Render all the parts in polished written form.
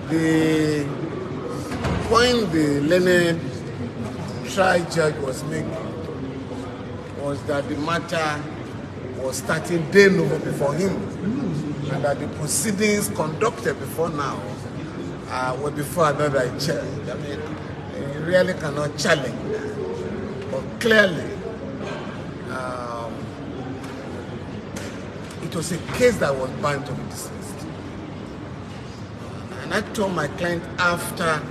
The point the learned trial judge was making was that the matter was starting de novo before him, and that the proceedings conducted before now were before another judge. I mean, you really cannot challenge that. But clearly, it was a case that was bound to be dismissed. And I told my client after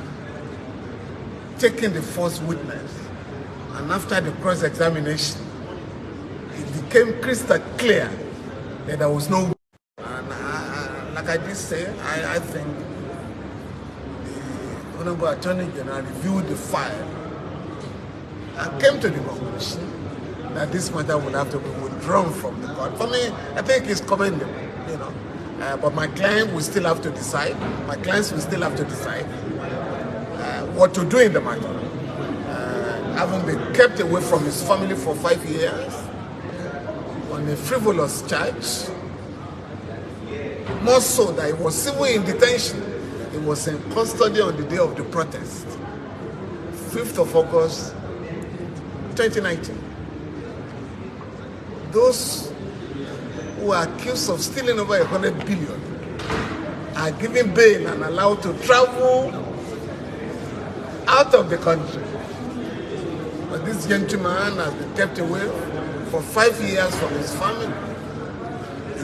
taking the first witness and after the cross-examination, it became crystal clear that there was no. And like I did say, I think the Honorable Attorney General reviewed the file and came to the conclusion that this matter would have to be withdrawn from the court. For me, I think it's commendable, you know. But my client will still have to decide. My clients will still have to decide what to do in the matter. Having been kept away from his family for 5 years on a frivolous charge, more so that he was still in detention. He was in custody on the day of the protest, 5th of August, 2019. Those who are accused of stealing over 100 billion are given bail and allowed to travel out of the country. But this gentleman has been kept away for 5 years from his family.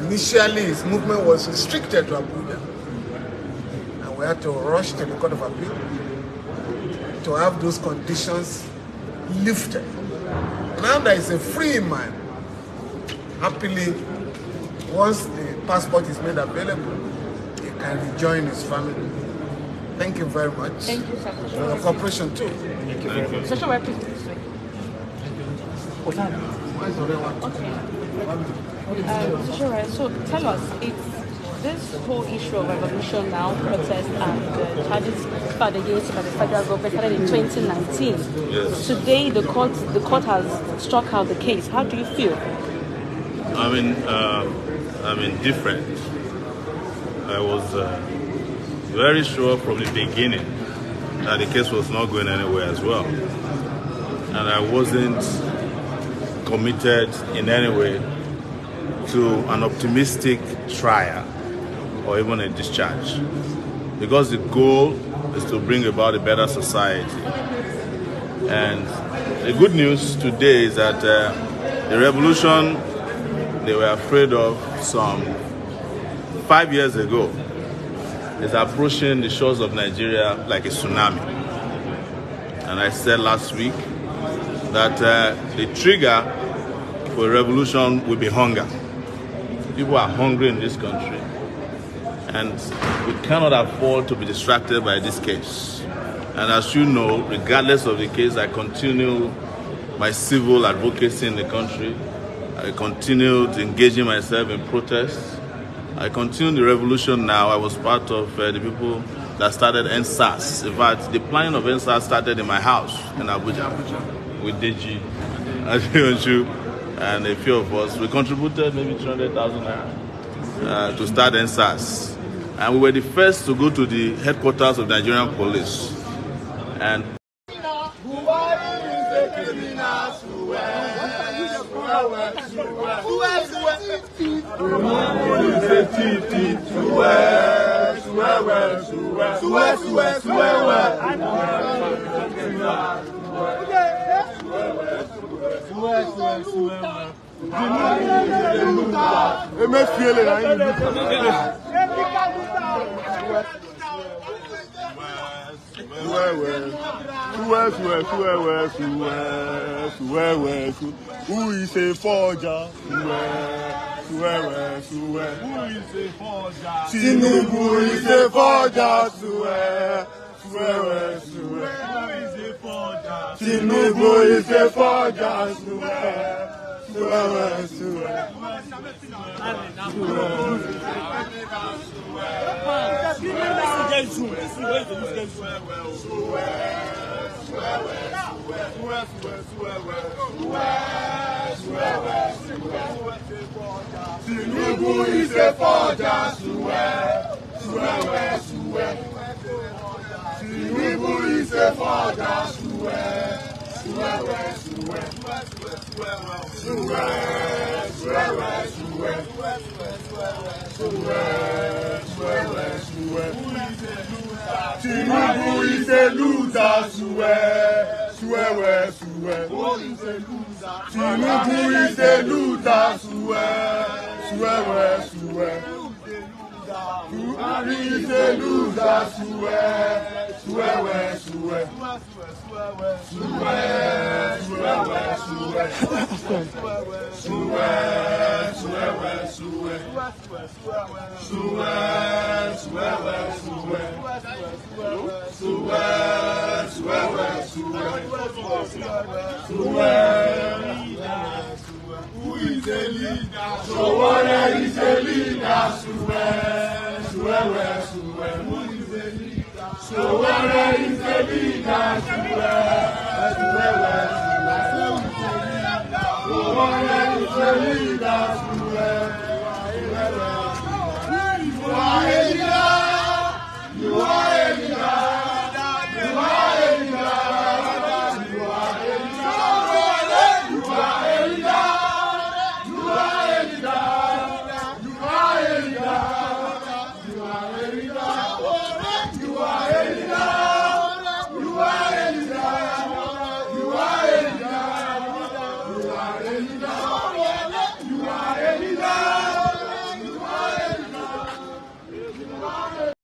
Initially, his movement was restricted to Abuja, and we had to rush to the Court of Appeal to have those conditions lifted. Now that he's a free man, happily, once the passport is made available, he can rejoin his family. Thank you very much. Thank you, sir. For your cooperation too. Thank you very much. Social work, please. Okay. So tell us, it's this whole issue of revolution now, protest, and charges filed against by the federal government started in 2019. Yes. Today, the court has struck out the case. How do you feel? I mean, different. I was very sure from the beginning that the case was not going anywhere as well. And I wasn't committed in any way to an optimistic trial or even a discharge, because the goal is to bring about a better society. And the good news today is that the revolution they were afraid of some 5 years ago is approaching the shores of Nigeria like a tsunami. And I said last week that the trigger for a revolution will be hunger. People are hungry in this country, and we cannot afford to be distracted by this case. And as you know, regardless of the case, I continue my civil advocacy in the country. I continued engaging myself in protests. I continue the revolution now. I was part of the people that started NSAS. In fact, the planning of NSAS started in my house in Abuja with Deji, and a few of us. We contributed maybe 300,000 naira to start NSAS. And we were the first to go to the headquarters of Nigerian police. And who is a forger? Tinubu is a forger. Tinubu is a forger. Tinubu is a forger. a forger, Tinubu is a loser, swear. Tinubu is a loser, swear. Buhari is a loser, swear. Who is a leader? Sowore is a leader, swear. Who is a leader? Sowore is a leader, Sowore is a leader,